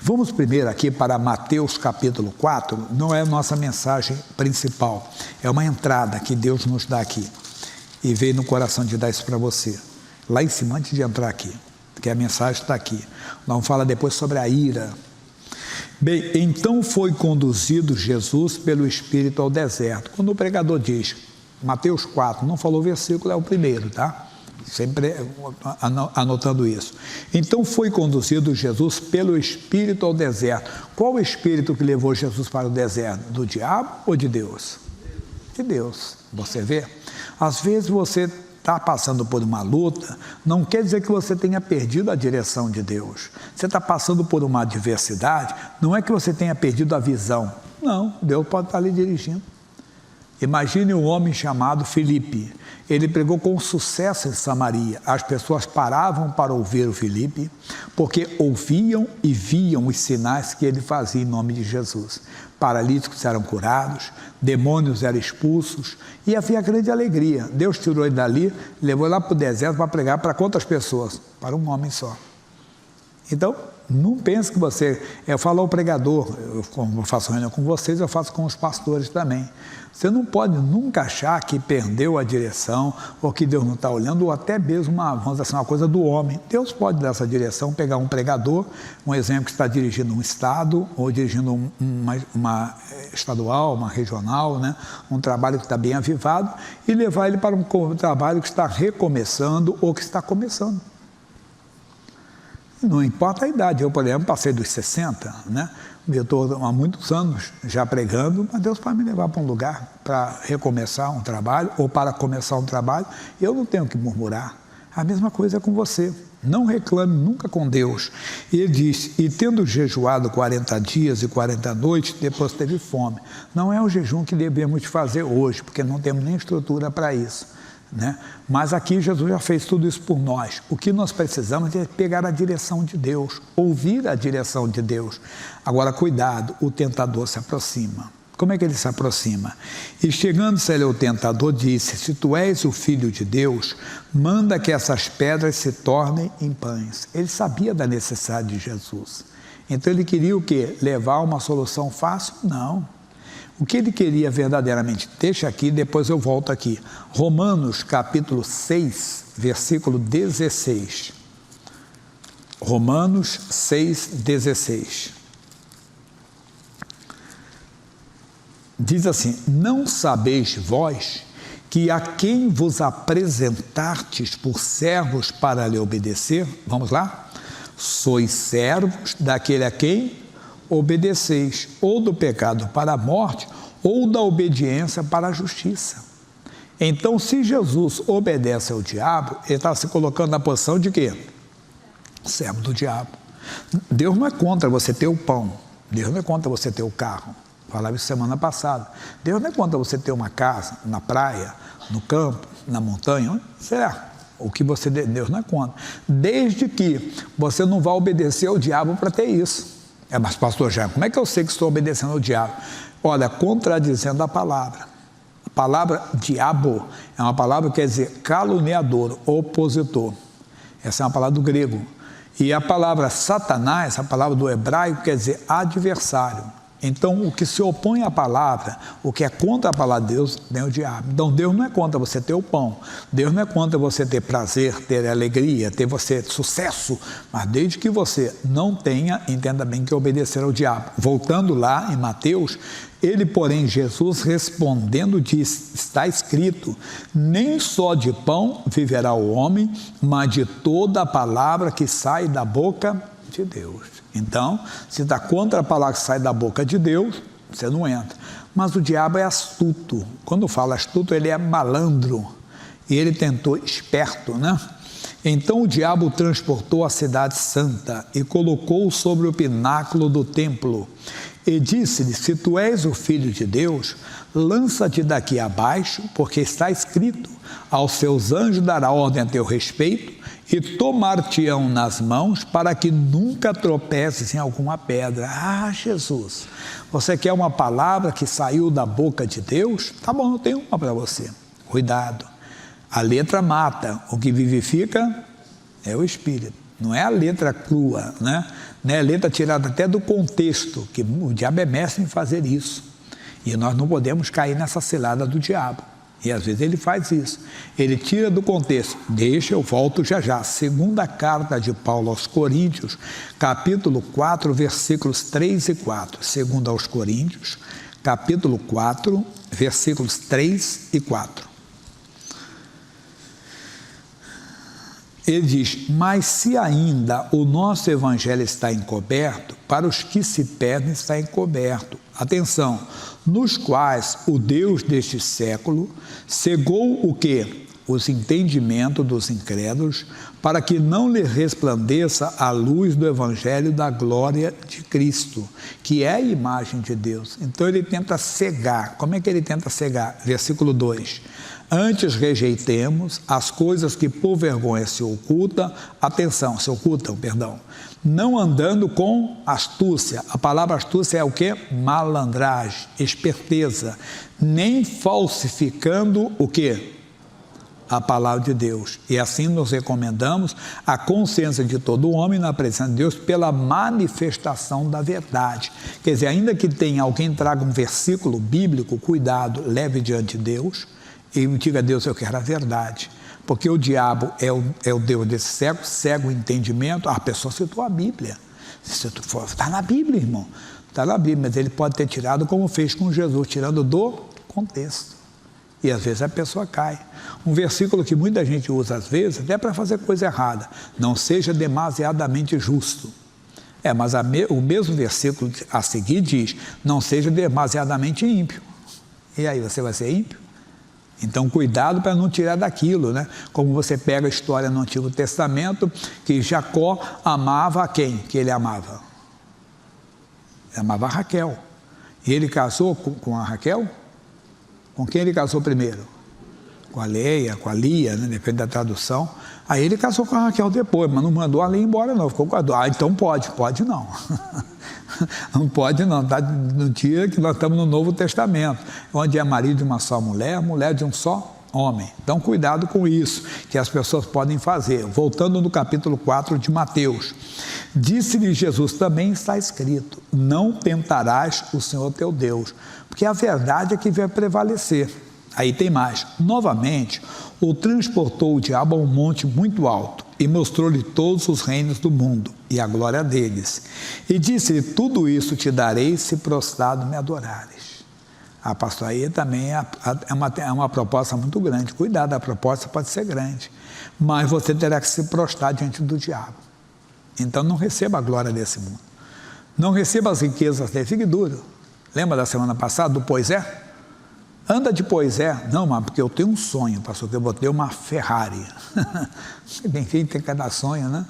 Vamos primeiro aqui para Mateus capítulo 4, não é a nossa mensagem principal, é uma entrada que Deus nos dá aqui, e veio no coração de dar isso para você, lá em cima, antes de entrar aqui, porque a mensagem está aqui. Nós vamos falar depois sobre a ira. Bem, então foi conduzido Jesus pelo Espírito ao deserto. Quando o pregador diz, Mateus 4, não falou o versículo, é o primeiro, tá? Sempre anotando isso. Então foi conduzido Jesus pelo Espírito ao deserto. Qual o Espírito que levou Jesus para o deserto? Do diabo ou de Deus? De Deus. Você vê? Às vezes você está passando por uma luta, não quer dizer que você tenha perdido a direção de Deus. Você está passando por uma adversidade, não é que você tenha perdido a visão. Não, Deus pode estar lhe dirigindo. Imagine um homem chamado Filipe. Ele pregou com sucesso em Samaria. As pessoas paravam para ouvir o Filipe, porque ouviam e viam os sinais que ele fazia em nome de Jesus. Paralíticos eram curados, demônios eram expulsos, e havia grande alegria. Deus tirou ele dali, levou lá para o deserto para pregar para quantas pessoas? Para um homem só. Então, não pense que você... Eu falo ao pregador, como eu faço reunião com vocês, eu faço com os pastores também. Você não pode nunca achar que perdeu a direção, ou que Deus não está olhando, ou até mesmo vamos dizer assim, uma coisa do homem. Deus pode dar essa direção, pegar um pregador, um exemplo que está dirigindo um estado, ou dirigindo uma estadual, uma regional, né? Um trabalho que está bem avivado, e levar ele para um trabalho que está recomeçando, ou que está começando. Não importa a idade, eu, por exemplo, passei dos 60, né? Eu estou há muitos anos já pregando, mas Deus pode me levar para um lugar para recomeçar um trabalho, ou para começar um trabalho, eu não tenho que murmurar. A mesma coisa é com você, não reclame nunca com Deus. E ele diz, e tendo jejuado 40 dias e 40 noites, depois teve fome. Não é o jejum que devemos fazer hoje, porque não temos nem estrutura para isso. Né? Mas aqui Jesus já fez tudo isso por nós. O que nós precisamos é pegar a direção de Deus, ouvir a direção de Deus. Agora, cuidado, o tentador se aproxima. Como é que ele se aproxima? E chegando-se ele ao tentador, disse, se tu és o Filho de Deus, manda que essas pedras se tornem em pães. Ele sabia da necessidade de Jesus. Então ele queria o quê? Levar uma solução fácil? Não. O que ele queria verdadeiramente, deixa aqui, depois eu volto aqui. Romanos capítulo 6, versículo 16. Romanos 6, 16. Diz assim, não sabeis vós que a quem vos apresentastes por servos para lhe obedecer, vamos lá? Sois servos daquele a quem obedeceis, ou do pecado para a morte, ou da obediência para a justiça. Então, se Jesus obedece ao diabo, ele está se colocando na posição de quê? Servo do diabo. Deus não é contra você ter o pão, Deus não é contra você ter o carro. Falava isso semana passada. Deus não é contra você ter uma casa, na praia, no campo, na montanha, será? O que você Deus não é contra. Desde que você não vá obedecer ao diabo para ter isso. Mas pastor Jaime, como é que eu sei que estou obedecendo ao diabo? Olha, contradizendo a palavra. A palavra diabo é uma palavra que quer dizer caluniador, opositor. Essa é uma palavra do grego. E a palavra Satanás, a palavra do hebraico, quer dizer adversário. Então, o que se opõe à palavra, o que é contra a palavra de Deus, vem o diabo. Então, Deus não é contra você ter o pão, Deus não é contra você ter prazer, ter alegria, ter você sucesso, mas desde que você não tenha, entenda bem que obedecer ao diabo. Voltando lá em Mateus, ele, porém, Jesus respondendo disse, está escrito, nem só de pão viverá o homem, mas de toda a palavra que sai da boca de Deus. Então, se está contra a palavra que sai da boca de Deus, você não entra. Mas o diabo é astuto. Quando fala astuto, ele é malandro. E ele tentou, esperto, né? Então o diabo transportou a cidade santa e colocou-o sobre o pináculo do templo. E disse-lhe, se tu és o Filho de Deus, lança-te daqui abaixo, porque está escrito, aos seus anjos dará ordem a teu respeito, e tomar-te-ão nas mãos para que nunca tropeces em alguma pedra. Ah, Jesus, você quer uma palavra que saiu da boca de Deus? Tá bom, eu tenho uma para você. Cuidado, a letra mata, o que vivifica é o Espírito. Não é a letra crua, né? né? Letra tirada até do contexto, que o diabo é mestre em fazer isso. E nós não podemos cair nessa cilada do diabo. E às vezes ele faz isso. Ele tira do contexto. Deixa, eu volto já já. Segunda carta de Paulo aos Coríntios, capítulo 4, versículos 3 e 4. Segunda aos Coríntios, capítulo 4, versículos 3 e 4. Ele diz: mas se ainda o nosso evangelho está encoberto, para os que se perdem está encoberto. Atenção, nos quais o Deus deste século cegou o quê? Os entendimentos dos incrédulos, para que não lhe resplandeça a luz do evangelho da glória de Cristo, que é a imagem de Deus. Então ele tenta cegar. Como é que ele tenta cegar? Versículo 2. Antes rejeitemos as coisas que por vergonha se ocultam, não andando com astúcia. A palavra astúcia é o quê? Malandragem, esperteza, nem falsificando o quê? A palavra de Deus. E assim nos recomendamos a consciência de todo homem na presença de Deus pela manifestação da verdade. Quer dizer, ainda que tenha alguém traga um versículo bíblico, cuidado, leve diante de Deus e diga a Deus: eu quero a verdade. Porque o diabo é o Deus desse século, cega o entendimento. A pessoa citou a Bíblia. Está na Bíblia, irmão. Está na Bíblia, mas ele pode ter tirado como fez com Jesus, tirando do contexto. E às vezes a pessoa cai. Um versículo que muita gente usa às vezes, até para fazer coisa errada: não seja demasiadamente justo. Mas o mesmo versículo a seguir diz: não seja demasiadamente ímpio. E aí, você vai ser ímpio? Então, cuidado para não tirar daquilo, né? Como você pega a história no Antigo Testamento, que Jacó amava a quem que ele amava? Ele amava a Raquel. E ele casou com a Raquel? Com quem ele casou primeiro? Com a Leia, com a Lia, né? Depende da tradução. Aí ele casou com a Raquel depois, mas não mandou a Lia embora não, ficou com a dor. Então pode não. Não pode não, tá no dia que nós estamos no Novo Testamento, onde é marido de uma só mulher, mulher de um só homem. Então cuidado com isso, que as pessoas podem fazer. Voltando no capítulo 4 de Mateus. Disse-lhe Jesus: também está escrito: não tentarás o Senhor teu Deus, porque a verdade é que vai prevalecer. Aí tem mais. Novamente, o transportou o diabo a um monte muito alto e mostrou-lhe todos os reinos do mundo e a glória deles. E disse-lhe: tudo isso te darei se prostrado me adorares. Pastor, aí também é uma proposta muito grande. Cuidado, a proposta pode ser grande, mas você terá que se prostrar diante do diabo. Então não receba a glória desse mundo. Não receba as riquezas dele. Fique duro. Lembra da semana passada do pois é? Anda de pois é. Não, mas porque eu tenho um sonho, pastor, que eu vou ter uma Ferrari. Bem feito, tem cada sonho, né?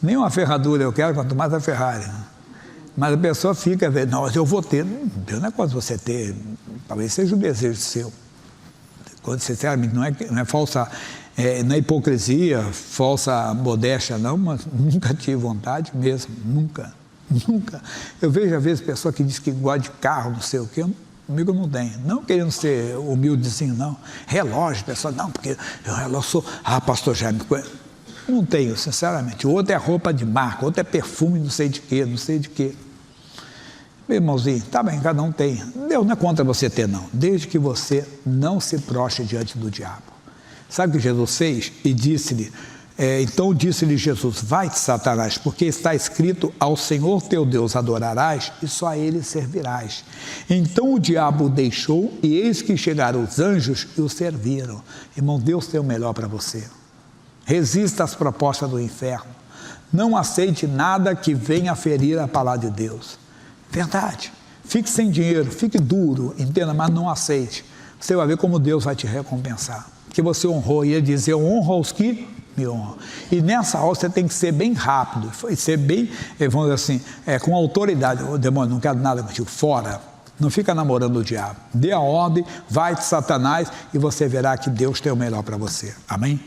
Nem uma ferradura eu quero, quanto mais a Ferrari. Mas a pessoa fica vendo: não, eu vou ter. Deus não é quando você ter, talvez seja o desejo seu. Quando, sinceramente, não é falsa, não é hipocrisia, falsa modéstia, não, mas nunca tive vontade mesmo, nunca. Eu vejo às vezes pessoa que diz que gosta de carro, não sei o quê. Comigo não tem, não querendo ser humildezinho, não. Relógio, pessoal, não, porque eu sou, pastor Jaime, não tenho, sinceramente. O outro é roupa de marca, outro é perfume, não sei de quê. Meu irmãozinho, tá bem, cada um tem. Deus não é contra você ter, não, desde que você não se prostre diante do diabo. Sabe o que Jesus fez? E disse-lhe, então disse-lhe Jesus: vai-te, Satanás, porque está escrito: ao Senhor teu Deus adorarás e só a Ele servirás. Então o diabo o deixou, e eis que chegaram os anjos e o serviram. Irmão, Deus tem o melhor para você. Resista às propostas do inferno. Não aceite nada que venha ferir a palavra de Deus. Verdade. Fique sem dinheiro, fique duro, entenda, mas não aceite. Você vai ver como Deus vai te recompensar. Porque você honrou, e Ele diz: eu honro aos que me honram. E nessa hora você tem que ser bem rápido, e ser bem, vamos dizer assim, com autoridade. Demônio, não quero nada contigo, fora. Não fica namorando o diabo. Dê a ordem, vai-te, Satanás, e você verá que Deus tem o melhor para você. Amém?